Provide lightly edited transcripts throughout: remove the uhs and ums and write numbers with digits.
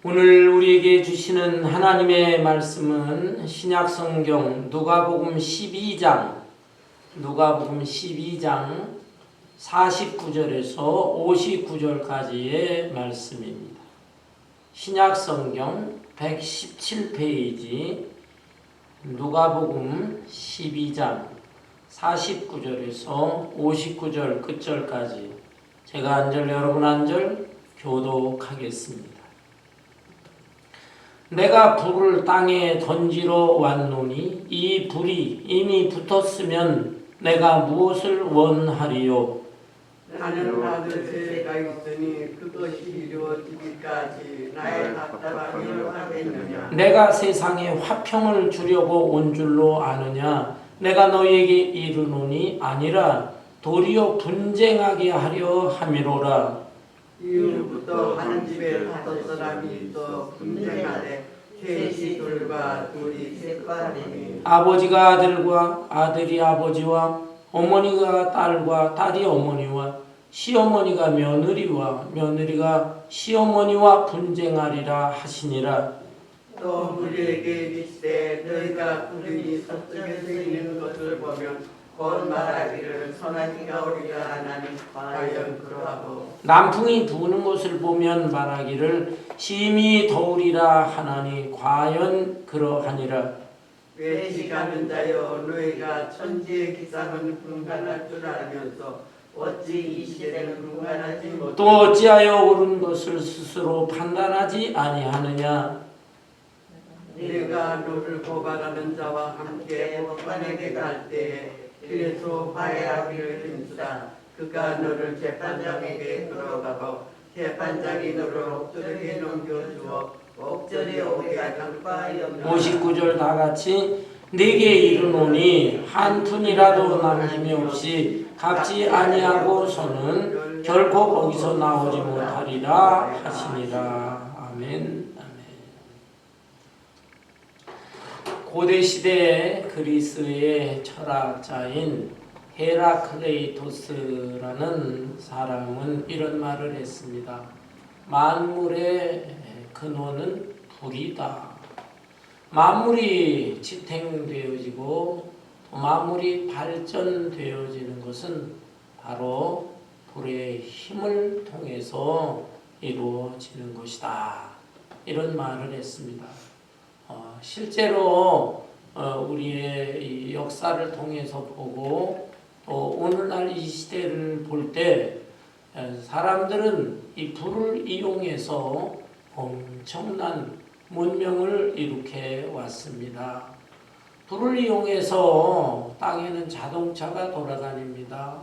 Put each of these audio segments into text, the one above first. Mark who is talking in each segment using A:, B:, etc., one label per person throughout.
A: 오늘 우리에게 주시는 하나님의 말씀은 신약성경 누가복음 12장 49절에서 59절까지의 말씀입니다. 신약성경 117페이지 누가복음 12장 49절에서 59절 끝절까지 제가 한 절 여러분 한 절 교독하겠습니다. 내가 불을 땅에 던지러 왔노니 이 불이 이미 붙었으면 내가 무엇을 원하리요?
B: 나는 받을 죄가 있으니 그것이 이루어지기까지 나의 답답함을 하겠느냐.
A: 내가 세상에 화평을 주려고 온 줄로 아느냐? 내가 너희에게 이르노니 아니라 도리어 분쟁하게 하려 함이로라.
B: 이후부터 한 집에 5사람이 있어 분쟁하되 셋이 둘과 둘이 셋과 하리니
A: 아버지가 아들과 아들이 아버지와 어머니가 딸과 딸이 어머니와 시어머니가 며느리와 며느리가 시어머니와 분쟁하리라 하시니라.
B: 또 우리에게 이르시되 너희가 구름이 서쪽에서 있는 것을 보면 곧 말하기를 선하기가 오리라 하나니 과연 그러하고
A: 남풍이 부는 것을 보면 말하기를 심히 더우리라 하나니 과연 그러하니라.
B: 외치 가는 자여 너희가 천지의 기상은 분간할 줄 알면서 어찌 이 시대는 분간하지 못하고
A: 또 어찌하여 옳은 것을 스스로 판단하지 아니하느냐.
B: 내가 너를 고발하는 자와 함께 법관에게 갈 때에 길에서 화해하기를 힘쓰다. 그가 너를 재판장에게 끌어가고 재판장이 너를 옥졸에게 넘겨주어 옥졸이 오게 할 바 없느니라.
A: 59절 다 같이 내게 이르노니 한 푼이라도 남김이 없이 갚지 아니하고서는 결코 거기서 나오지 못하리라 하시니라. 아멘. 고대 시대 그리스의 철학자인 헤라클레이토스라는 사람은 이런 말을 했습니다. 만물의 근원은 불이다. 만물이 지탱되어지고 만물이 발전되어지는 것은 바로 불의 힘을 통해서 이루어지는 것이다. 이런 말을 했습니다. 실제로 우리의 이 역사를 통해서 보고 또 오늘날 이 시대를 볼 때 사람들은 이 불을 이용해서 엄청난 문명을 일으켜 왔습니다. 불을 이용해서 땅에는 자동차가 돌아다닙니다.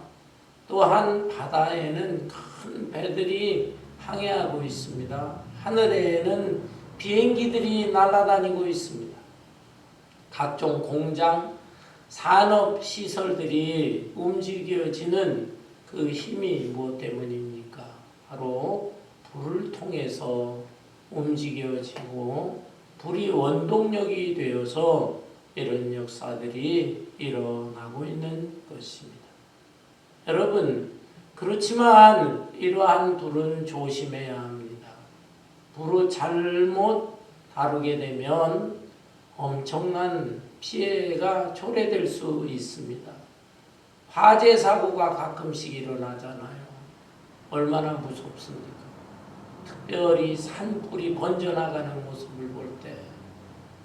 A: 또한 바다에는 큰 배들이 항해하고 있습니다. 하늘에는 비행기들이 날아다니고 있습니다. 각종 공장, 산업 시설들이 움직여지는 그 힘이 무엇 때문입니까? 바로 불을 통해서 움직여지고 불이 원동력이 되어서 이런 역사들이 일어나고 있는 것입니다. 여러분, 그렇지만 이러한 불은 조심해야 합니다. 불을 잘못 다루게 되면 엄청난 피해가 초래될 수 있습니다. 화재 사고가 가끔씩 일어나잖아요. 얼마나 무섭습니까? 특별히 산불이 번져나가는 모습을 볼 때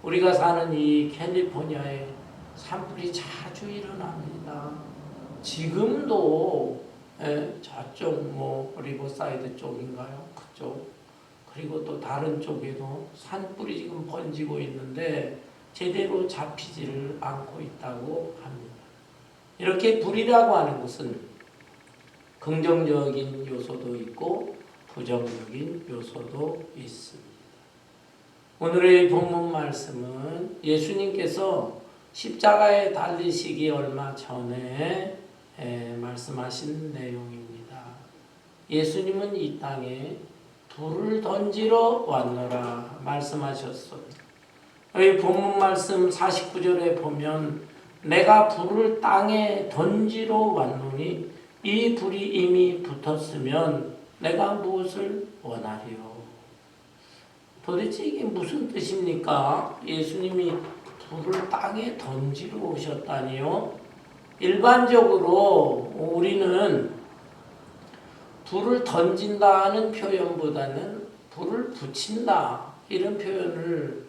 A: 우리가 사는 이 캘리포니아에 산불이 자주 일어납니다. 지금도 저쪽 리버사이드 쪽인가요? 그쪽 그리고 또 다른 쪽에도 산불이 지금 번지고 있는데 제대로 잡히지를 않고 있다고 합니다. 이렇게 불이라고 하는 것은 긍정적인 요소도 있고 부정적인 요소도 있습니다. 오늘의 본문 말씀은 예수님께서 십자가에 달리시기 얼마 전에 말씀하신 내용입니다. 예수님은 이 땅에 불을 던지러 왔노라 말씀하셨어요. 이 본문 말씀 49절에 보면 내가 불을 땅에 던지러 왔노니 이 불이 이미 붙었으면 내가 무엇을 원하리요? 도대체 이게 무슨 뜻입니까? 예수님이 불을 땅에 던지러 오셨다니요? 일반적으로 우리는 불을 던진다는 표현보다는 불을 붙인다 이런 표현을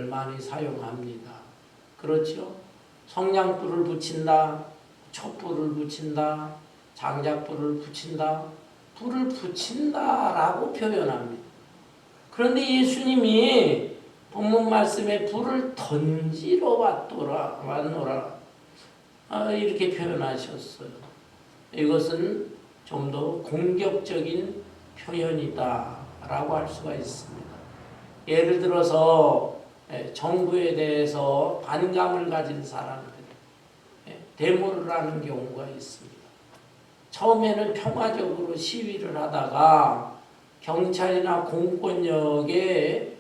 A: 많이 사용합니다. 그렇죠? 성냥불을 붙인다, 촛불을 붙인다, 장작불을 붙인다, 불을 붙인다라고 표현합니다. 그런데 예수님이 본문 말씀에 불을 던지러 왔노라 이렇게 표현하셨어요. 이것은 좀 더 공격적인 표현이다라고 할 수가 있습니다. 예를 들어서 정부에 대해서 반감을 가진 사람들이 데모를 하는 경우가 있습니다. 처음에는 평화적으로 시위를 하다가 경찰이나 공권력에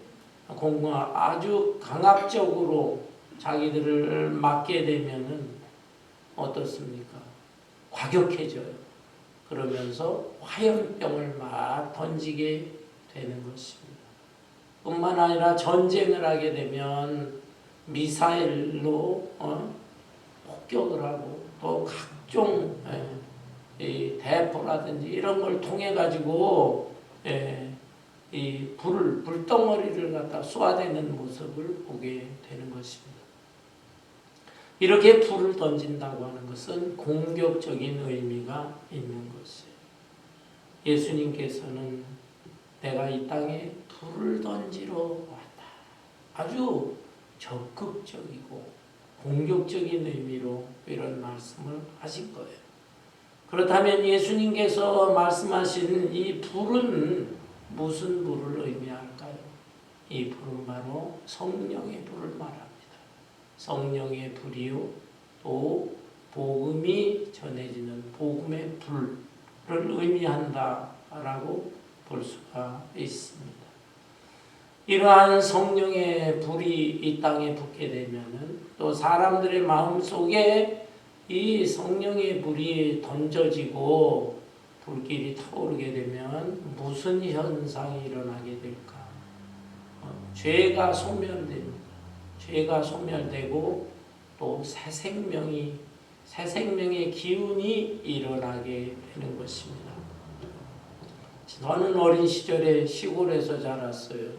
A: 아주 강압적으로 자기들을 맡게 되면은 어떻습니까? 과격해져요. 그러면서 화염병을 막 던지게 되는 것입니다. 뿐만 아니라 전쟁을 하게 되면 미사일로 폭격을 하고 또 각종 이 대포라든지 이런 걸 통해 가지고 이 불덩어리를 갖다 쏘아대는 모습을 보게 되는 것입니다. 이렇게 불을 던진다고 하는 것은 공격적인 의미가 있는 것이에요. 예수님께서는 내가 이 땅에 불을 던지러 왔다. 아주 적극적이고 공격적인 의미로 이런 말씀을 하신 거예요. 그렇다면 예수님께서 말씀하신 이 불은 무슨 불을 의미할까요? 이 불은 바로 성령의 불을 말합니다. 성령의 불이요, 또 복음이 전해지는 복음의 불을 의미한다라고 볼 수가 있습니다. 이러한 성령의 불이 이 땅에 붙게 되면은 또 사람들의 마음 속에 이 성령의 불이 던져지고 불길이 타오르게 되면 무슨 현상이 일어나게 될까? 죄가 소멸됩니다. 죄가 소멸되고 또 새 생명의 기운이 일어나게 되는 것입니다. 저는 어린 시절에 시골에서 자랐어요.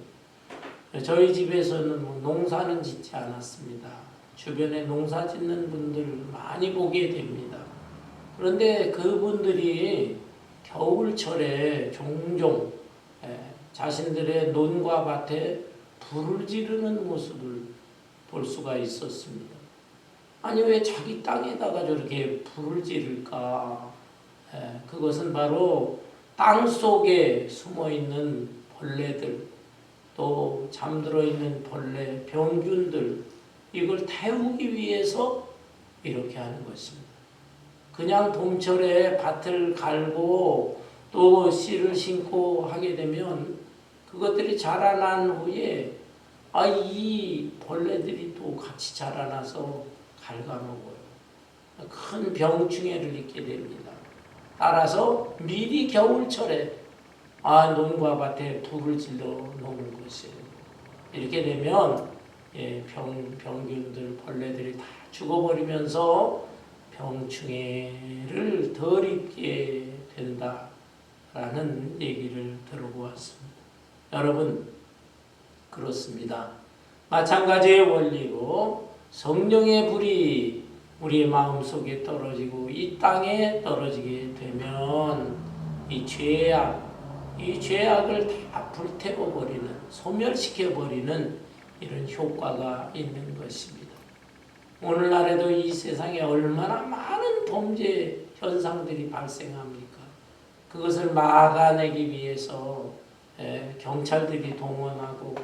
A: 저희 집에서는 농사는 짓지 않았습니다. 주변에 농사 짓는 분들 많이 보게 됩니다. 그런데 그분들이 겨울철에 종종 자신들의 논과 밭에 불을 지르는 모습을 볼 수가 있었습니다. 아니 왜 자기 땅에다가 저렇게 불을 지를까? 그것은 바로 땅 속에 숨어있는 벌레들, 또 잠들어 있는 벌레, 병균들, 이걸 태우기 위해서 이렇게 하는 것입니다. 그냥 봄철에 밭을 갈고 또 씨를 심고 하게 되면 그것들이 자라난 후에 이 벌레들이 또 같이 자라나서 갉아먹어요. 큰 병충해를 입게 됩니다. 따라서 미리 겨울철에 논과 밭에 불을 질러 놓는 것이에요. 이렇게 되면 병균들, 벌레들이 다 죽어버리면서 병충해를 덜 입게 된다라는 얘기를 들어보았습니다. 여러분, 그렇습니다. 마찬가지의 원리로 성령의 불이 우리의 마음속에 떨어지고 이 땅에 떨어지게 되면 이 죄악을 다 불태워버리는, 소멸시켜버리는 이런 효과가 있는 것입니다. 오늘날에도 이 세상에 얼마나 많은 범죄 현상들이 발생합니까? 그것을 막아내기 위해서 경찰들이 동원하고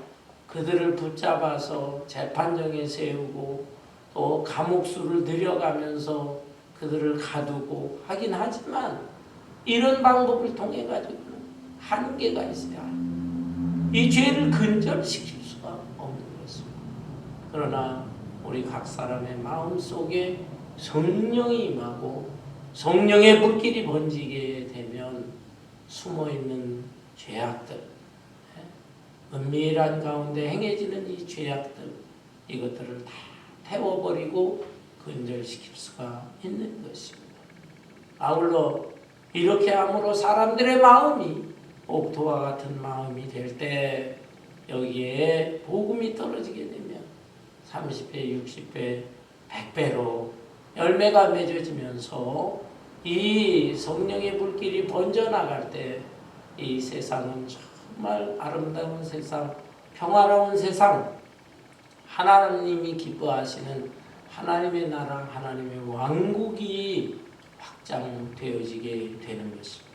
A: 그들을 붙잡아서 재판정에 세우고 또 감옥수를 들여가면서 그들을 가두고 하긴 하지만 이런 방법을 통해 가지고는 한계가 있어야 합니다. 이 죄를 근절시킬 수가 없는 것입니다. 그러나 우리 각 사람의 마음속에 성령이 임하고 성령의 불길이 번지게 되면 숨어있는 죄악들, 은밀한 가운데 행해지는 이 죄악들, 이것들을 다 태워버리고 근절시킬 수가 있는 것입니다. 아울러 이렇게 함으로 사람들의 마음이 옥토와 같은 마음이 될 때 여기에 복음이 떨어지게 되면 30배, 60배, 100배로 열매가 맺어지면서 이 성령의 불길이 번져나갈 때 이 세상은 정말 아름다운 세상, 평화로운 세상, 하나님이 기뻐하시는 하나님의 나라, 하나님의 왕국이 확장되어지게 되는 것입니다.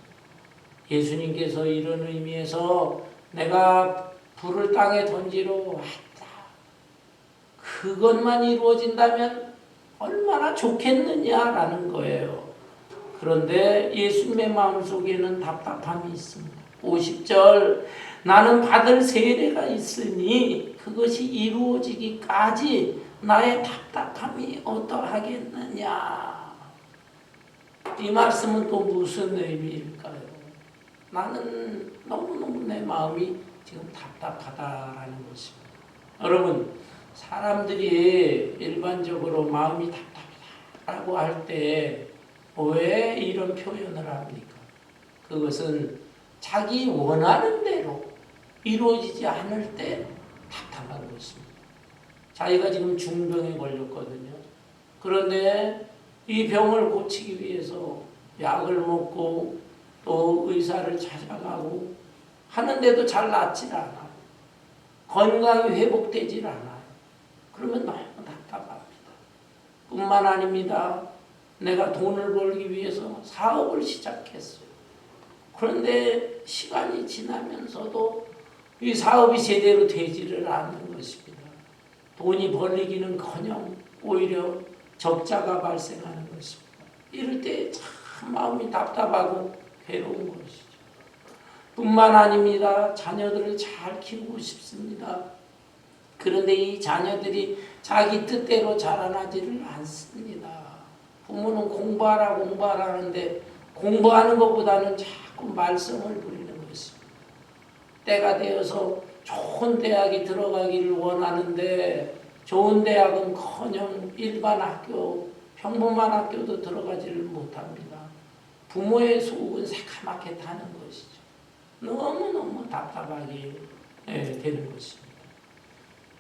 A: 예수님께서 이런 의미에서 내가 불을 땅에 던지러 왔다, 그것만 이루어진다면 얼마나 좋겠느냐라는 거예요. 그런데 예수님의 마음속에는 답답함이 있습니다. 50절, 나는 받을 세례가 있으니 그것이 이루어지기까지 나의 답답함이 어떠하겠느냐. 이 말씀은 또 무슨 의미일까요? 나는 너무너무 내 마음이 지금 답답하다라는 것입니다. 여러분, 사람들이 일반적으로 마음이 답답하다라고 할 때 왜 이런 표현을 합니까? 그것은 자기 원하는 대로 이루어지지 않을 때 답답한 것입니다. 자기가 지금 중병에 걸렸거든요. 그런데 이 병을 고치기 위해서 약을 먹고 또 의사를 찾아가고 하는데도 잘 낫질 않아요. 건강이 회복되질 않아요. 그러면 너무 답답합니다. 뿐만 아닙니다. 내가 돈을 벌기 위해서 사업을 시작했어요. 그런데 시간이 지나면서도 이 사업이 제대로 되지를 않는 것입니다. 돈이 벌리기는커녕 오히려 적자가 발생하는 것입니다. 이럴 때 참 마음이 답답하고 괴로운 것이죠. 뿐만 아닙니다. 자녀들을 잘 키우고 싶습니다. 그런데 이 자녀들이 자기 뜻대로 자라나지를 않습니다. 부모는 공부하라 하는데 공부하는 것보다는 자꾸 말썽을 부리는 것입니다. 때가 되어서 좋은 대학에 들어가기를 원하는데 좋은 대학은커녕 일반 학교, 평범한 학교도 들어가지를 못합니다. 부모의 속은 새카맣게 타는 것이죠. 너무너무 답답하게 되는 것입니다.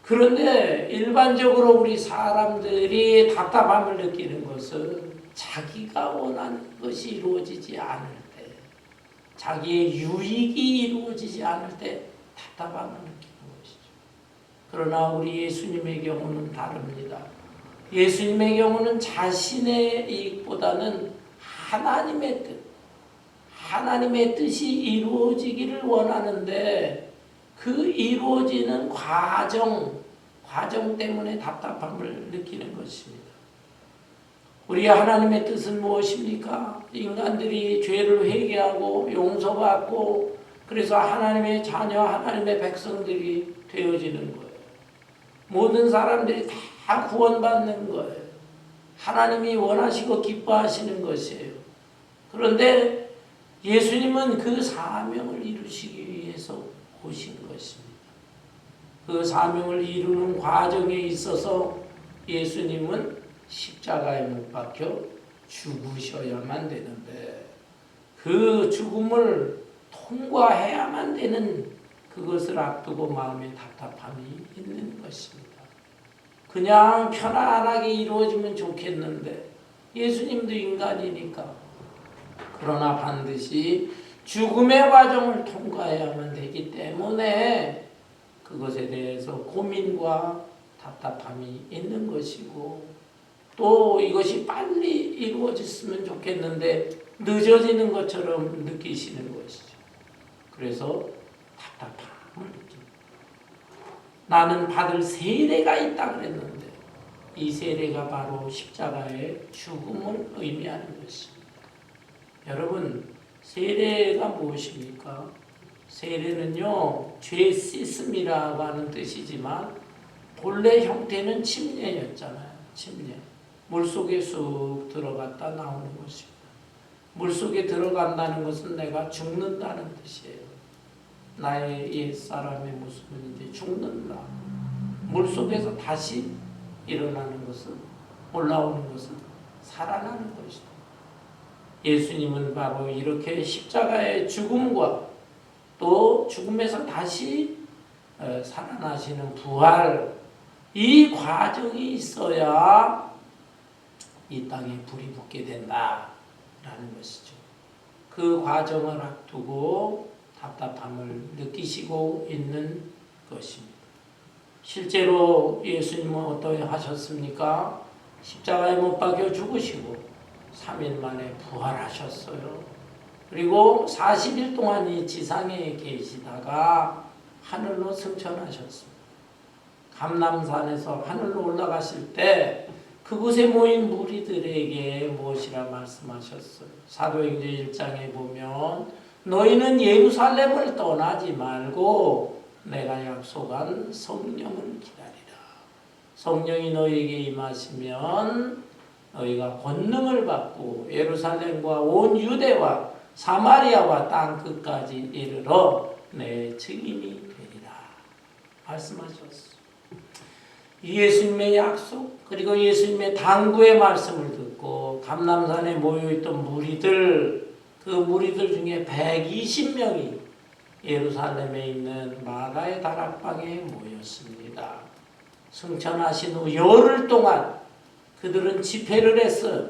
A: 그런데 일반적으로 우리 사람들이 답답함을 느끼는 것은 자기가 원하는 것이 이루어지지 않을 때, 자기의 유익이 이루어지지 않을 때 답답함을 느끼는 것이죠. 그러나 우리 예수님의 경우는 다릅니다. 예수님의 경우는 자신의 이익보다는 하나님의 뜻, 하나님의 뜻이 이루어지기를 원하는데 그 이루어지는 과정 때문에 답답함을 느끼는 것입니다. 우리 하나님의 뜻은 무엇입니까? 인간들이 죄를 회개하고 용서받고 그래서 하나님의 자녀, 하나님의 백성들이 되어지는 거예요. 모든 사람들이 다 구원받는 거예요. 하나님이 원하시고 기뻐하시는 것이에요. 그런데 예수님은 그 사명을 이루시기 위해서 오신 것입니다. 그 사명을 이루는 과정에 있어서 예수님은 십자가에 못 박혀 죽으셔야만 되는데 그 죽음을 통과해야만 되는 그것을 앞두고 마음에 답답함이 있는 것입니다. 그냥 편안하게 이루어지면 좋겠는데 예수님도 인간이니까 그러나 반드시 죽음의 과정을 통과해야만 되기 때문에 그것에 대해서 고민과 답답함이 있는 것이고 또 이것이 빨리 이루어졌으면 좋겠는데 늦어지는 것처럼 느끼시는 것이죠. 그래서 답답함을 느낍니다. 나는 받을 세례가 있다 그랬는데 이 세례가 바로 십자가의 죽음을 의미하는 것입니다. 여러분, 세례가 무엇입니까? 세례는요, 죄 씻음이라고 하는 뜻이지만 본래 형태는 침례였잖아요. 침례. 물속에 쑥 들어갔다 나오는 것입니다. 물속에 들어간다는 것은 내가 죽는다는 뜻이에요. 나의 옛사람의 모습은 이제 죽는다. 물속에서 다시 일어나는 것은, 올라오는 것은 살아나는 것이다. 예수님은 바로 이렇게 십자가의 죽음과 또 죽음에서 다시 살아나시는 부활, 이 과정이 있어야 이 땅에 불이 붙게 된다라는 것이죠. 그 과정을 앞두고 답답함을 느끼시고 있는 것입니다. 실제로 예수님은 어떻게 하셨습니까? 십자가에 못 박혀 죽으시고 3일 만에 부활하셨어요. 그리고 40일 동안 이 지상에 계시다가 하늘로 승천하셨습니다. 감람산에서 하늘로 올라가실 때 그곳에 모인 무리들에게 무엇이라 말씀하셨어요? 사도행전 1장에 보면 너희는 예루살렘을 떠나지 말고 내가 약속한 성령을 기다리라. 성령이 너희에게 임하시면 너희가 권능을 받고 예루살렘과 온 유대와 사마리아와 땅 끝까지 이르러 내 증인이 되리라 말씀하셨어요. 예수님의 약속 그리고 예수님의 당부의 말씀을 듣고 감람산에 모여있던 무리들, 그 무리들 중에 120명이 예루살렘에 있는 마가의 다락방에 모였습니다. 승천하신 후 열흘 동안 그들은 집회를 했어요.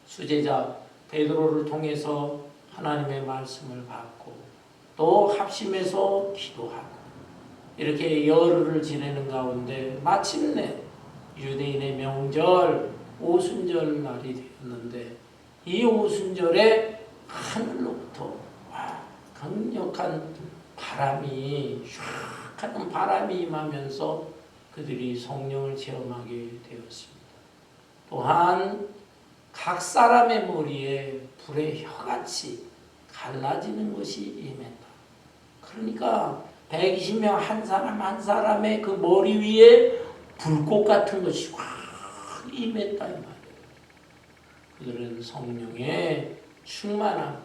A: 수제자 베드로를 통해서 하나님의 말씀을 받고 또 합심해서 기도하고 이렇게 열흘을 지내는 가운데 마침내 유대인의 명절 오순절 날이 되었는데 이 오순절에 하늘로부터 강력한 바람이 샥 하는 바람이 임하면서 그들이 성령을 체험하게 되었습니다. 또한 각 사람의 머리에 불의 혀같이 갈라지는 것이 임했다. 그러니까 120명 한 사람 한 사람의 그 머리 위에 불꽃 같은 것이 확 임했다 이 말이에요. 그들은 성령의 충만함,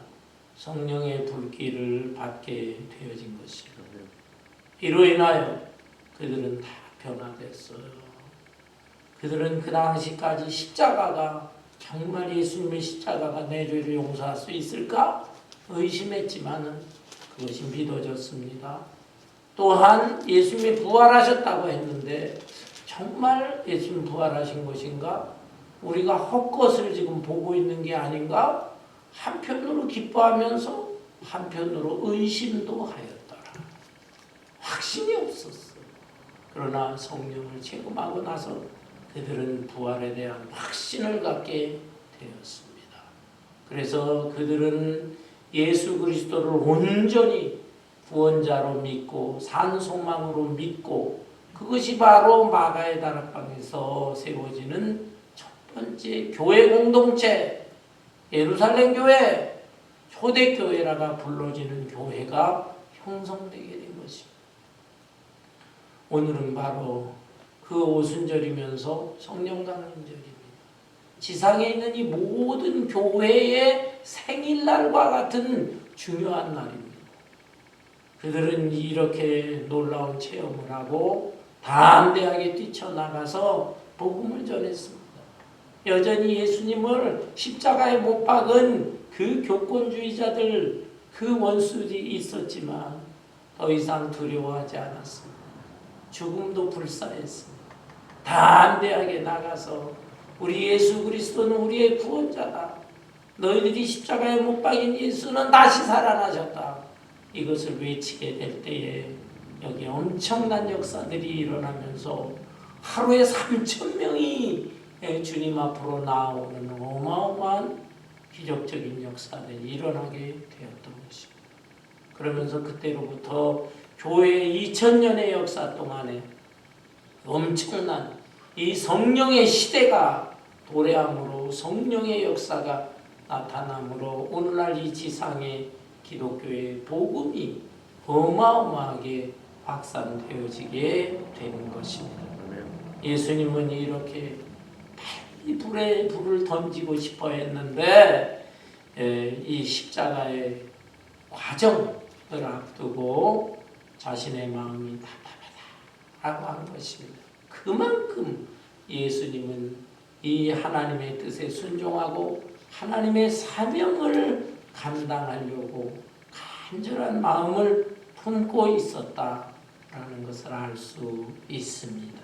A: 성령의 불길을 받게 되어진 것이죠. 이로 인하여 그들은 다 변화됐어요. 그들은 그 당시까지 십자가가 정말 예수님의 십자가가 내 죄를 용서할 수 있을까 의심했지만은 그것이 믿어졌습니다. 또한 예수님이 부활하셨다고 했는데 정말 예수님 부활하신 것인가? 우리가 헛것을 지금 보고 있는 게 아닌가? 한편으로 기뻐하면서 한편으로 의심도 하였더라. 확신이 없었어. 그러나 성령을 체험하고 나서 그들은 부활에 대한 확신을 갖게 되었습니다. 그래서 그들은 예수 그리스도를 온전히 구원자로 믿고 산소망으로 믿고 그것이 바로 마가의 다락방에서 세워지는 첫 번째 교회 공동체 예루살렘 교회 초대교회라가 불러지는 교회가 형성되게 된 것입니다. 오늘은 바로 그 오순절이면서 성령강림절입니다. 지상에 있는 이 모든 교회의 생일날과 같은 중요한 날입니다. 그들은 이렇게 놀라운 체험을 하고 담대하게 뛰쳐나가서 복음을 전했습니다. 여전히 예수님을 십자가에 못 박은 그 교권주의자들, 그 원수들이 있었지만 더 이상 두려워하지 않았습니다. 죽음도 불사했습니다. 담대하게 나가서 우리 예수 그리스도는 우리의 구원자다. 너희들이 십자가에 못 박인 예수는 다시 살아나셨다. 이것을 외치게 될 때에 여기 엄청난 역사들이 일어나면서 하루에 3,000명이 주님 앞으로 나오는 어마어마한 기적적인 역사들이 일어나게 되었던 것입니다. 그러면서 그때로부터 교회 2000년의 역사 동안에 엄청난 이 성령의 시대가 도래함으로 성령의 역사가 나타남으로 오늘날 이 지상의 기독교의 복음이 어마어마하게 확산되어지게 되는 것입니다. 예수님은 이렇게 빨리 불을 던지고 싶어 했는데 이 십자가의 과정, 앞두고 자신의 마음이 답답하다라고 한 것입니다. 그만큼 예수님은 이 하나님의 뜻에 순종하고 하나님의 사명을 감당하려고 간절한 마음을 품고 있었다라는 것을 알 수 있습니다.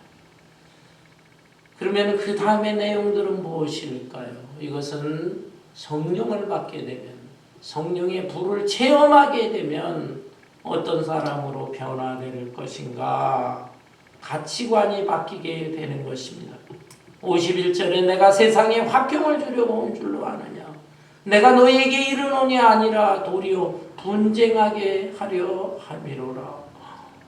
A: 그러면 그 다음의 내용들은 무엇일까요? 이것은 성령을 받게 되면, 성령의 불을 체험하게 되면 어떤 사람으로 변화될 것인가? 가치관이 바뀌게 되는 것입니다. 51절에 내가 세상에 화평을 주려고 온 줄로 아느냐? 내가 너희에게 이르노니 아니라 도리어 분쟁하게 하려 함이로라.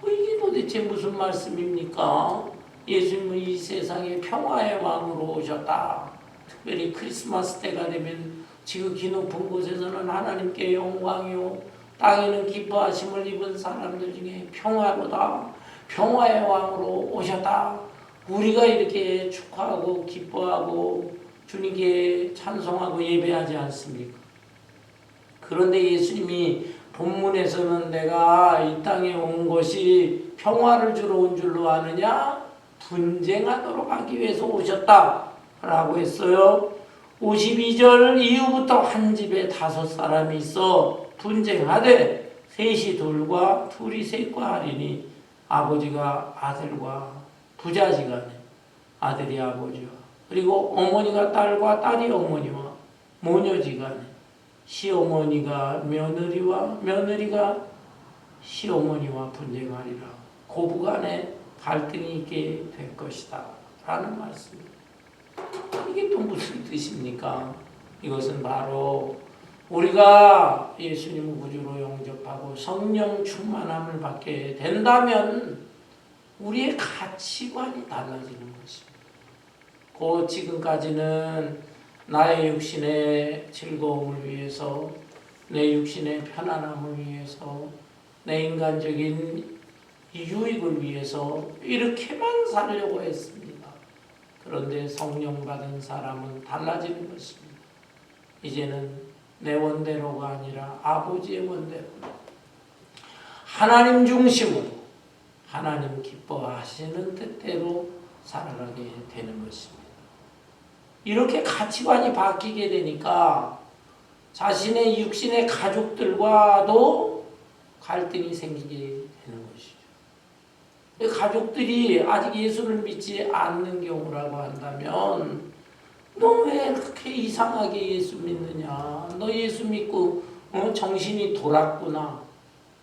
A: 이게 도대체 무슨 말씀입니까? 예수님은 이 세상에 평화의 왕으로 오셨다. 특별히 크리스마스 때가 되면 지극히 높은 곳에서는 하나님께 영광이요 땅에는 기뻐하심을 입은 사람들 중에 평화로다. 평화의 왕으로 오셨다. 우리가 이렇게 축하하고 기뻐하고 주님께 찬송하고 예배하지 않습니까? 그런데 예수님이 본문에서는 내가 이 땅에 온 것이 평화를 주러 온 줄로 아느냐? 분쟁하도록 하기 위해서 오셨다라고 했어요. 52절 이후부터 한 집에 5사람이 있어 분쟁하되 셋이 둘과 둘이 셋과 하리니 아버지가 아들과 부자지간에 아들이 아버지와 그리고 어머니가 딸과 딸이 어머니와 모녀지간에 시어머니가 며느리와 며느리가 시어머니와 분쟁하리라. 고부간에 갈등이 있게 될 것이다 라는 말씀입니다. 이게 또 무슨 뜻입니까? 이것은 바로 우리가 예수님을 구주로 영접하고 성령 충만함을 받게 된다면 우리의 가치관이 달라지는 것입니다. 그 지금까지는 나의 육신의 즐거움을 위해서, 내 육신의 편안함을 위해서, 내 인간적인 유익을 위해서 이렇게만 살려고 했습니다. 그런데 성령 받은 사람은 달라지는 것입니다. 이제는 내 원대로가 아니라 아버지의 원대로, 하나님 중심으로, 하나님 기뻐하시는 뜻대로 살아가게 되는 것입니다. 이렇게 가치관이 바뀌게 되니까 자신의 육신의 가족들과도 갈등이 생기게 되는 것이죠. 가족들이 아직 예수를 믿지 않는 경우라고 한다면 너 왜 그렇게 이상하게 예수 믿느냐? 너 예수 믿고 정신이 돌았구나.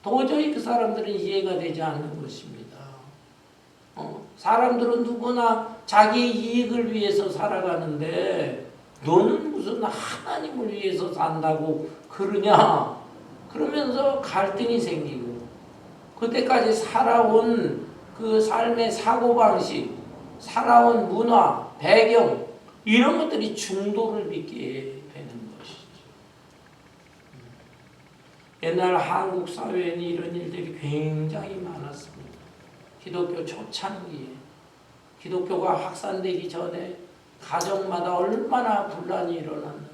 A: 도저히 그 사람들은 이해가 되지 않는 것입니다. 사람들은 누구나 자기 이익을 위해서 살아가는데 너는 무슨 하나님을 위해서 산다고 그러냐? 그러면서 갈등이 생기고 그때까지 살아온 그 삶의 사고방식, 살아온 문화, 배경 이런 것들이 중도를 빚게 되는 것이죠. 옛날 한국 사회에는 이런 일들이 굉장히 많았습니다. 기독교 초창기에 기독교가 확산되기 전에 가정마다 얼마나 분란이 일어났는지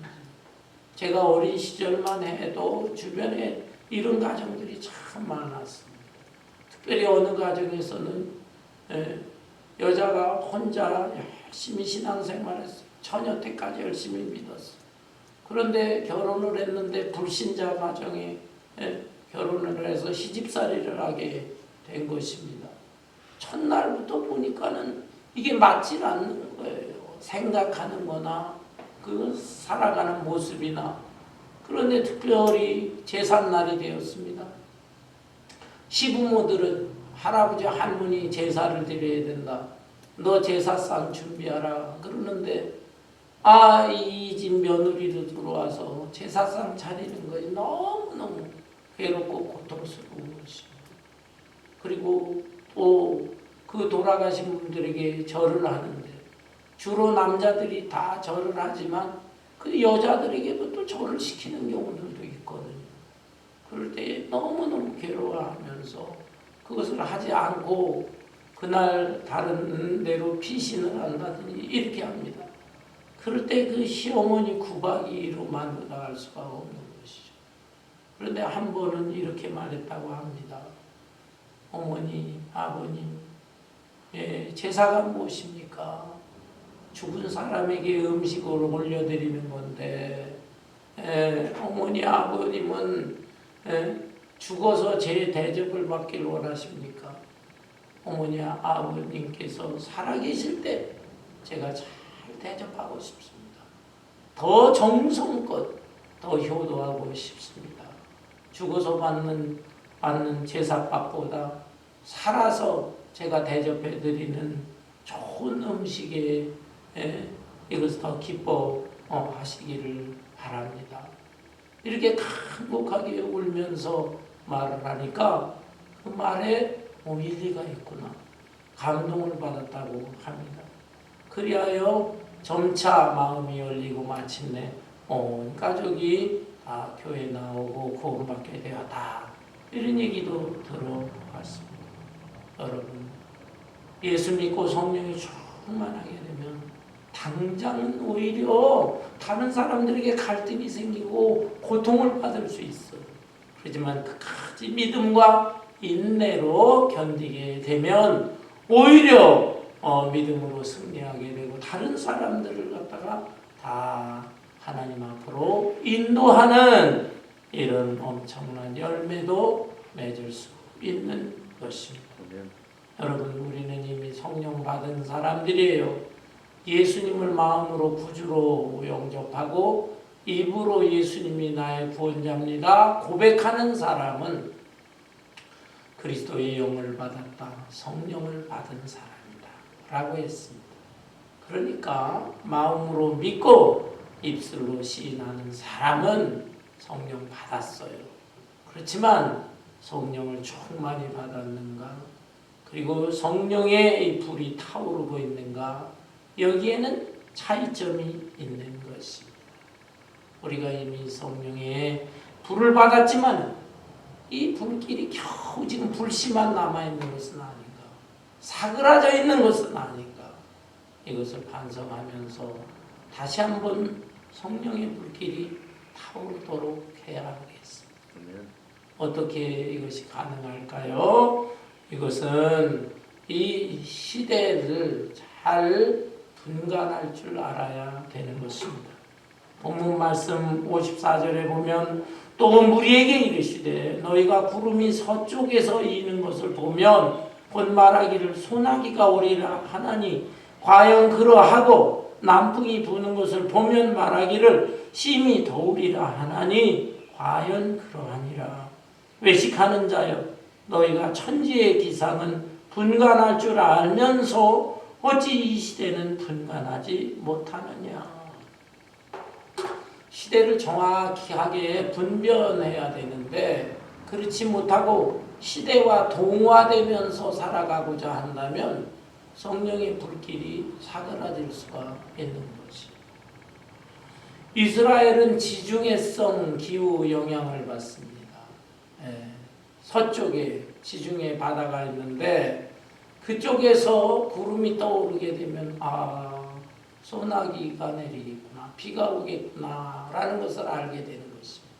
A: 제가 어린 시절만 해도 주변에 이런 가정들이 참 많았습니다. 특별히 어느 가정에서는 여자가 혼자 열심히 신앙생활했어요. 처녀 때까지 열심히 믿었어요. 그런데 결혼을 했는데 불신자 가정에 결혼을 해서 시집살이를 하게 된 것입니다. 첫날부터 보니까는 이게 맞질 않는 거예요. 생각하는 거나 그 살아가는 모습이나. 그런데 특별히 제삿날이 되었습니다. 시부모들은 할아버지 할머니 제사를 드려야 된다. 너 제사상 준비하라 그러는데 이 집 며느리로 들어와서 제사상 차리는 것이 너무너무 괴롭고 고통스러운 것입니다. 그리고 또 그 돌아가신 분들에게 절을 하는데 주로 남자들이 다 절을 하지만 그 여자들에게도 또 절을 시키는 경우들도 있거든요. 그럴 때 너무너무 괴로워하면서 그것을 하지 않고 그날 다른 데로 피신을 한다든지 이렇게 합니다. 그럴 때 그 시어머니 구박이로 만나갈 수가 없는 것이죠. 그런데 한 번은 이렇게 말했다고 합니다. 어머니, 아버님, 제사가 무엇입니까? 죽은 사람에게 음식을 올려드리는 건데, 어머니, 아버님은 죽어서 제 대접을 받길 원하십니까? 어머니, 아버님께서 살아계실 때 제가 잘 대접하고 싶습니다. 더 정성껏, 더 효도하고 싶습니다. 죽어서 받는 제사밥보다 살아서 제가 대접해드리는 좋은 음식에 이것을 더 기뻐하시기를 바랍니다. 이렇게 간곡하게 울면서 말을 하니까 그 말에 일리가 있구나. 감동을 받았다고 합니다. 그리하여 점차 마음이 열리고 마침내 온 가족이 다 교회 나오고 구원받게 되었다. 이런 얘기도 들어봤습니다. 여러분, 예수 믿고 성령이 충만하게 되면 당장은 오히려 다른 사람들에게 갈등이 생기고 고통을 받을 수 있어요. 그렇지만 끝까지 믿음과 인내로 견디게 되면 오히려 믿음으로 승리하게 되고 다른 사람들을 갖다가 다 하나님 앞으로 인도하는 이런 엄청난 열매도 맺을 수 있는 것입니다. 여러분, 우리는 이미 성령 받은 사람들이에요. 예수님을 마음으로 구주로 영접하고 입으로 예수님이 나의 구원자입니다 고백하는 사람은 그리스도의 영을 받았다, 성령을 받은 사람이다 라고 했습니다. 그러니까 마음으로 믿고 입술로 시인하는 사람은 성령 받았어요. 그렇지만 성령을 충만히 받았는가? 그리고 성령의 이 불이 타오르고 있는가? 여기에는 차이점이 있는 것입니다. 우리가 이미 성령의 불을 받았지만 이 불길이 겨우 지금 불씨만 남아있는 것은 아닌가? 사그라져 있는 것은 아닌가? 이것을 반성하면서 다시 한번 성령의 불길이 타오르도록 해야 하겠습니다. 어떻게 이것이 가능할까요? 이것은 이 시대를 잘 분간할 줄 알아야 되는 것입니다. 본문 말씀 54절에 보면 또 무리에게 이르시되 너희가 구름이 서쪽에서 이는 것을 보면 곧 말하기를 소나기가 오리라 하나니 과연 그러하고 남풍이 부는 것을 보면 말하기를 심히 더우리라 하나니 과연 그러하니라. 외식하는 자여 너희가 천지의 기상은 분간할 줄 알면서 어찌 이 시대는 분간하지 못하느냐. 시대를 정확하게 분별해야 되는데 그렇지 못하고 시대와 동화되면서 살아가고자 한다면 성령의 불길이 사그라질 수가 있는 것이. 이스라엘은 지중해성 기후 영향을 받습니다. 서쪽에 지중해 바다가 있는데 그쪽에서 구름이 떠오르게 되면 소나기가 내리겠구나, 비가 오겠구나 라는 것을 알게 되는 것입니다.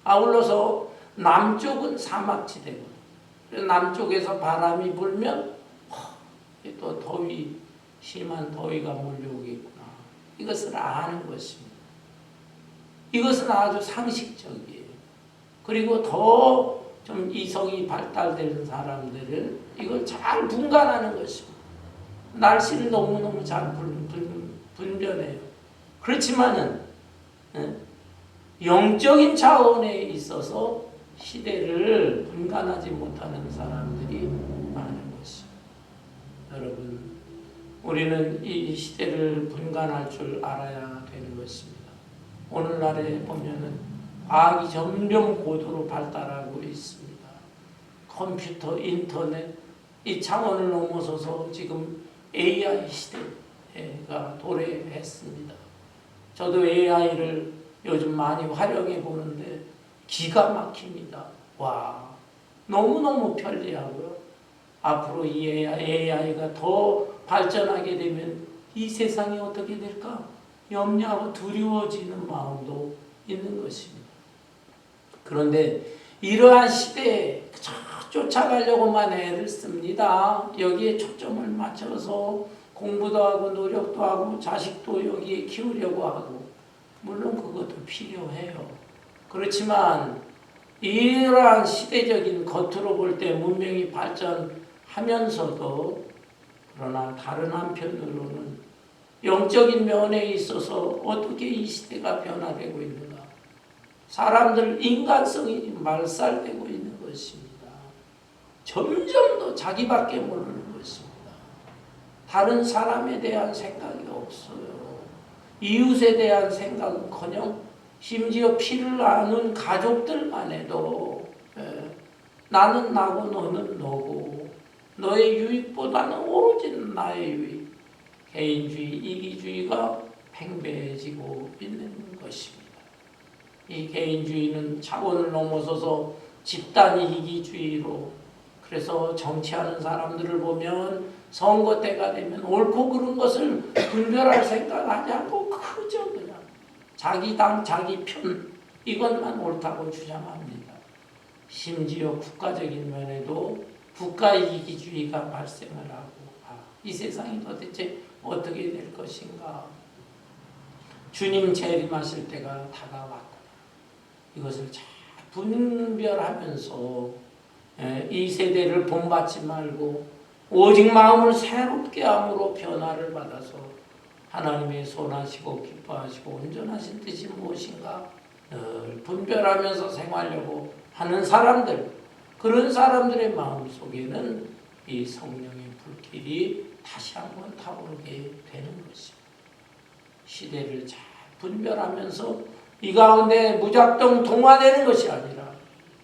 A: 아울러서 남쪽은 사막지대고 남쪽에서 바람이 불면 또 심한 더위가 몰려오겠구나, 이것을 아는 것입니다. 이것은 아주 상식적이에요. 그리고 더 좀 이성이 발달된 사람들은 이걸 잘 분간하는 것입니다. 날씨를 너무너무 잘 분별해요. 그렇지만은 영적인 차원에 있어서 시대를 분간하지 못하는 사람들이 많은 것입니다. 여러분, 우리는 이 시대를 분간할 줄 알아야 되는 것입니다. 오늘날에 보면은 과학이 점점 고도로 발달하고 있습니다. 컴퓨터, 인터넷, 이 차원을 넘어서서 지금 AI 시대가 도래했습니다. 저도 AI를 요즘 많이 활용해 보는데 기가 막힙니다. 와, 너무너무 편리하고요. 앞으로 이 AI가 더 발전하게 되면 이 세상이 어떻게 될까? 염려하고 두려워지는 마음도 있는 것입니다. 그런데 이러한 시대에 쫓아가려고만 애를 씁니다. 여기에 초점을 맞춰서 공부도 하고 노력도 하고 자식도 여기에 키우려고 하고 물론 그것도 필요해요. 그렇지만 이러한 시대적인 겉으로 볼 때 문명이 발전하면서도 그러나 다른 한편으로는 영적인 면에 있어서 어떻게 이 시대가 변화되고 있는가? 사람들 인간성이 말살되고 있는 것입니다. 점점 더 자기밖에 모르는 것입니다. 다른 사람에 대한 생각이 없어요. 이웃에 대한 생각은커녕 심지어 피를 나눈 가족들만 해도 나는 나고 너는 너고 너의 유익보다는 오로지 나의 유익, 개인주의, 이기주의가 팽배해지고 있는 것입니다. 이 개인주의는 차원을 넘어서서 집단 이기주의로, 그래서 정치하는 사람들을 보면 선거 때가 되면 옳고 그른 것을 분별할 생각하지 않고 그저 그냥 자기 당, 자기 편 이것만 옳다고 주장합니다. 심지어 국가적인 면에도 국가 이기주의가 발생을 하고 이 세상이 도대체 어떻게 될 것인가. 주님 재림하실 때가 다가왔구나. 이것을 잘 분별하면서 이 세대를 본받지 말고 오직 마음을 새롭게 함으로 변화를 받아서 하나님의 선하시고 기뻐하시고 온전하신 뜻이 무엇인가 늘 분별하면서 생활하려고 하는 사람들, 그런 사람들의 마음속에는 이 성령의 불길이 다시 한번 타오르게 되는 것입니다. 시대를 잘 분별하면서 이 가운데 무작정 동화되는 것이 아니라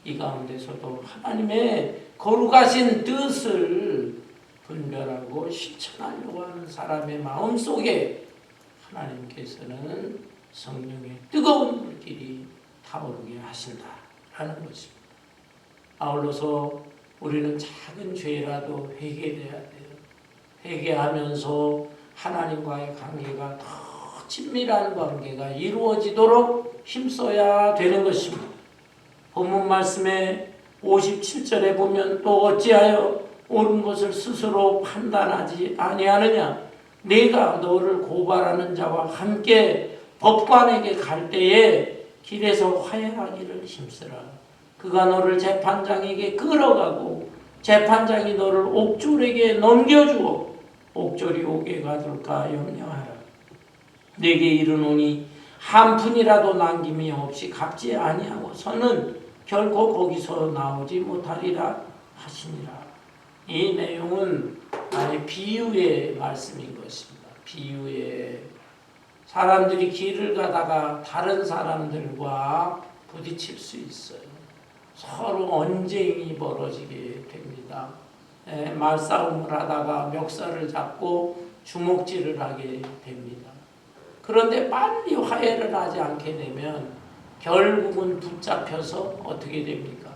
A: 이 가운데서도 하나님의 거룩하신 뜻을 분별하고 실천하려고 하는 사람의 마음속에 하나님께서는 성령의 뜨거운 불길이 타오르게 하신다라는 것입니다. 아울러서 우리는 작은 죄라도 회개해야 돼요. 회개하면서 하나님과의 관계가 더 친밀한 관계가 이루어지도록 힘써야 되는 것입니다. 본문 말씀에 57절에 보면 또 어찌하여 옳은 것을 스스로 판단하지 아니하느냐? 내가 너를 고발하는 자와 함께 법관에게 갈 때에 길에서 화해하기를 힘쓰라. 그가 너를 재판장에게 끌어가고 재판장이 너를 옥졸에게 넘겨주어 옥졸이 옥에 가둘까 염려하라. 내게 이르노니 한 푼이라도 남김이 없이 갚지 아니하고서는 결코 거기서 나오지 못하리라 하시니라. 이 내용은 아예 비유의 말씀인 것입니다. 비유의 사람들이 길을 가다가 다른 사람들과 부딪힐 수 있어요. 서로 언쟁이 벌어지게 됩니다. 말싸움을 하다가 멱살을 잡고 주먹질을 하게 됩니다. 그런데 빨리 화해를 하지 않게 되면 결국은 붙잡혀서 어떻게 됩니까?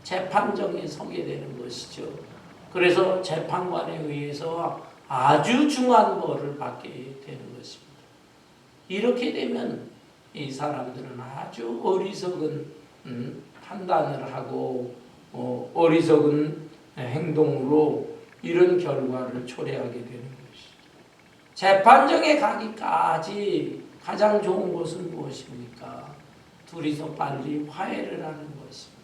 A: 재판정에 서게 되는 것이죠. 그래서 재판관에 의해서 아주 중한 벌을 받게 되는 것입니다. 이렇게 되면 이 사람들은 아주 어리석은 판단을 하고 어리석은 행동으로 이런 결과를 초래하게 되는 것이죠. 재판정에 가기까지 가장 좋은 것은 무엇입니까? 둘이서 빨리 화해를 하는 것입니다.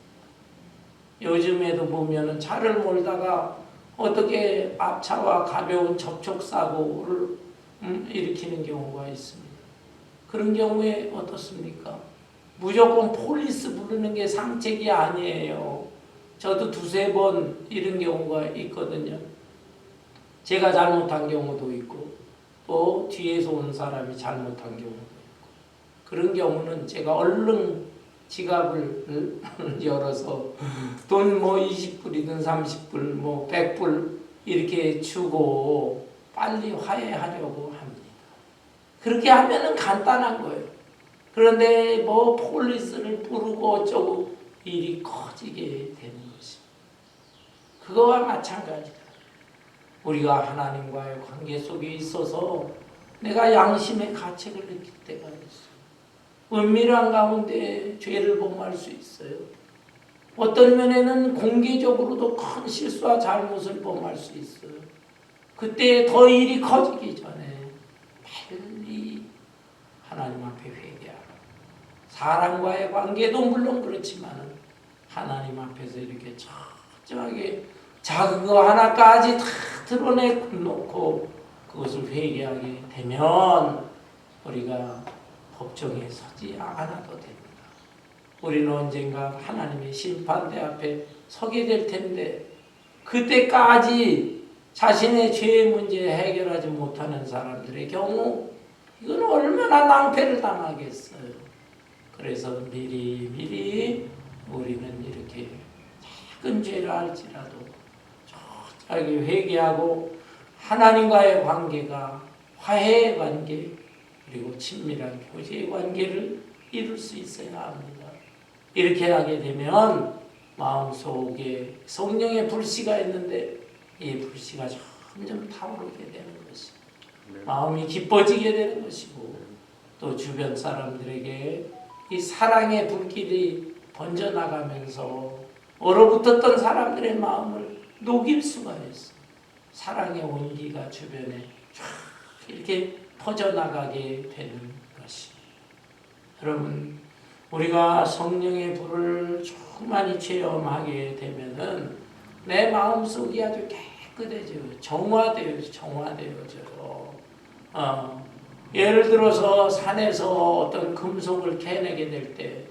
A: 요즘에도 보면은 차를 몰다가 어떻게 앞차와 가벼운 접촉사고를 일으키는 경우가 있습니다. 그런 경우에 어떻습니까? 무조건 폴리스 부르는 게 상책이 아니에요. 저도 두세 번 이런 경우가 있거든요. 제가 잘못한 경우도 있고 또 뒤에서 온 사람이 잘못한 경우도 있고, 그런 경우는 제가 얼른 지갑을 열어서 돈 20불이든 30불 100불 이렇게 주고 빨리 화해하려고 합니다. 그렇게 하면은 간단한 거예요. 그런데 폴리스를 부르고 어쩌고 일이 커지게 되는 것입니다. 그거와 마찬가지다. 우리가 하나님과의 관계 속에 있어서 내가 양심의 가책을 느낄 때가 있어요. 은밀한 가운데 죄를 범할 수 있어요. 어떤 면에는 공개적으로도 큰 실수와 잘못을 범할 수 있어요. 그때 더 일이 커지기 전에 빨리 하나님 앞에 회개하라. 사람과의 관계도 물론 그렇지만 하나님 앞에서 이렇게 철저하게 작은 거 하나까지 다 드러내놓고 그것을 회개하게 되면 우리가 법정에 서지 않아도 됩니다. 우리는 언젠가 하나님의 심판대 앞에 서게 될 텐데 그때까지 자신의 죄의 문제 해결하지 못하는 사람들의 경우 이건 얼마나 낭패를 당하겠어요. 그래서 미리 우리는 이렇게 작은 죄를 알지라도 철저하게 회개하고 하나님과의 관계가 화해의 관계 그리고 친밀한 교제의 관계를 이룰 수 있어야 합니다. 이렇게 하게 되면 마음속에 성령의 불씨가 있는데 이 불씨가 점점 타오르게 되는 것이고 마음이 기뻐지게 되는 것이고 또 주변 사람들에게 이 사랑의 불길이 번져나가면서 얼어붙었던 사람들의 마음을 녹일 수가 있어요. 사랑의 온기가 주변에 쫙 이렇게 퍼져나가게 되는 것입니다. 여러분 우리가 성령의 불을 충만히 체험하게 되면은 내 마음속이 아주 깨끗해져요. 정화되어져요. 예를 들어서 산에서 어떤 금속을 캐내게 될 때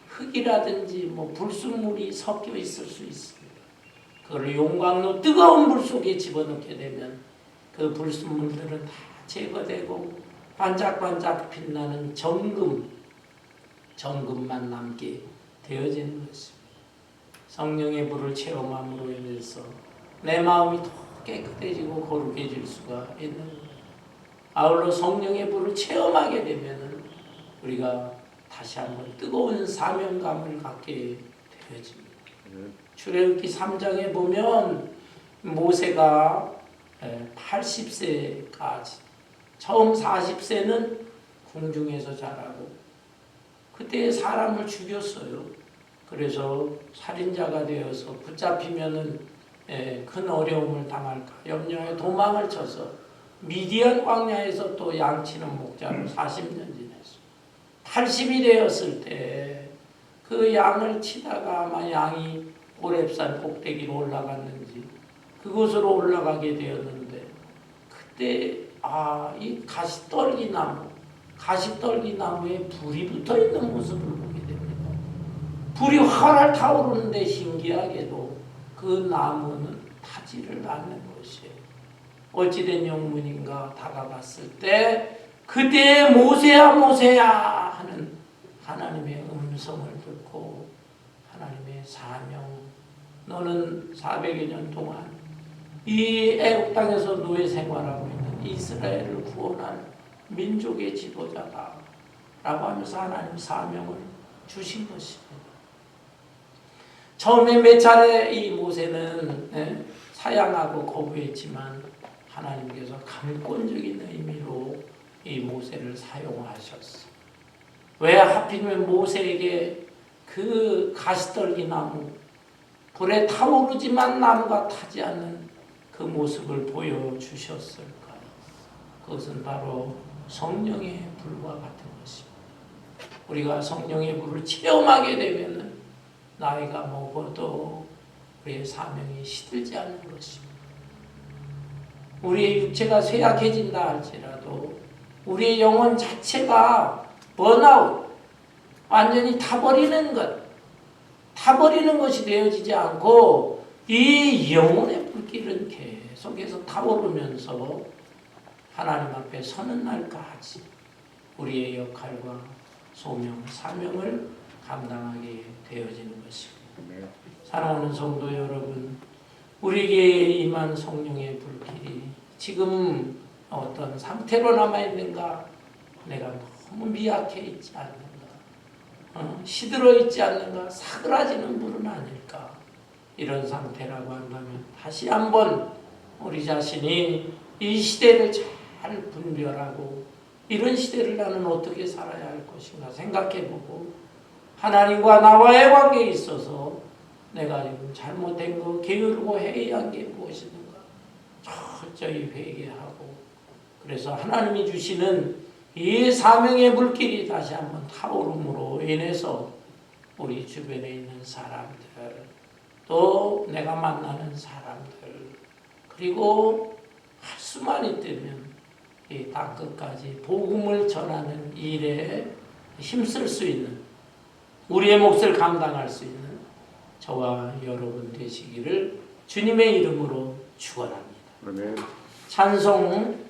A: 흙이라든지 뭐 불순물이 섞여 있을 수 있습니다. 그걸 용광로 뜨거운 물 속에 집어넣게 되면 그 불순물들은 다 제거되고 반짝반짝 빛나는 정금만 남게 되어지는 것입니다. 성령의 불을 체험함으로 인해서 내 마음이 더 깨끗해지고 거룩해질 수가 있는 거예요. 아울러 성령의 불을 체험하게 되면은 우리가 다시 한번 뜨거운 사명감을 갖게 되어집니다. 출애굽기 3장에 보면 모세가 80세까지 처음 40세는 궁중에서 자라고 그때 사람을 죽였어요. 그래서 살인자가 되어서 붙잡히면은 큰 어려움을 당할까 염려해 도망을 쳐서 미디안 광야에서 또 양치는 목자로 40년 지냈어요. 80이 되었을 때 그 양을 치다가 아마 양이 호렙산 꼭대기로 올라갔는지 그곳으로 올라가게 되었는데 그때 이 가시떨기 나무에 불이 붙어 있는 모습을 보게 됩니다. 불이 활활 타오르는데 신기하게도 그 나무는 타지를 않는 것이에요. 어찌된 영문인가 다가갔을 때 그때 모세야 하는 하나님의 음성을 듣고 하나님의 사명 너는 400여 년 동안 이 애국 땅에서 노예 생활하고 있는 이스라엘을 구원할 민족의 지도자다 라고 하면서 하나님 사명을 주신 것입니다. 처음에 몇 차례 이 모세는 사양하고 거부했지만 하나님께서 강권적인 의미로 이 모세를 사용하셨어요. 왜 하필이면 모세에게 그 가시떨기 나무 불에 타오르지만 나무가 타지 않는 그 모습을 보여주셨을까요? 그것은 바로 성령의 불과 같은 것입니다. 우리가 성령의 불을 체험하게 되면 나이가 먹어도 우리의 사명이 시들지 않는 것입니다. 우리의 육체가 쇠약해진다 할지라도 우리의 영혼 자체가 번아웃, 완전히 타버리는 것이 되어지지 않고 이 영혼의 불길은 계속해서 타오르면서 하나님 앞에 서는 날까지 우리의 역할과 소명, 사명을 감당하게 되어지는 것입니다. 사랑하는 성도 여러분, 우리에게 임한 성령의 불길이 지금 어떤 상태로 남아있는가? 내가 너무 미약해 있지 않는가? 시들어 있지 않는가? 사그라지는 불은 아닐까? 이런 상태라고 한다면 다시 한번 우리 자신이 이 시대를 잘 분별하고 이런 시대를 나는 어떻게 살아야 할 것인가 생각해보고 하나님과 나와의 관계에 있어서 내가 지금 잘못된 거, 게으르고 해이한 게 무엇이든가 철저히 회개하고 그래서 하나님이 주시는 이 사명의 불길이 다시 한번 타오름으로 인해서 우리 주변에 있는 사람들 또 내가 만나는 사람들 그리고 할 수만 있다면 이 땅끝까지 복음을 전하는 일에 힘쓸 수 있는 우리의 몫을 감당할 수 있는 저와 여러분 되시기를 주님의 이름으로 축원합니다.
C: 아멘.
A: 찬송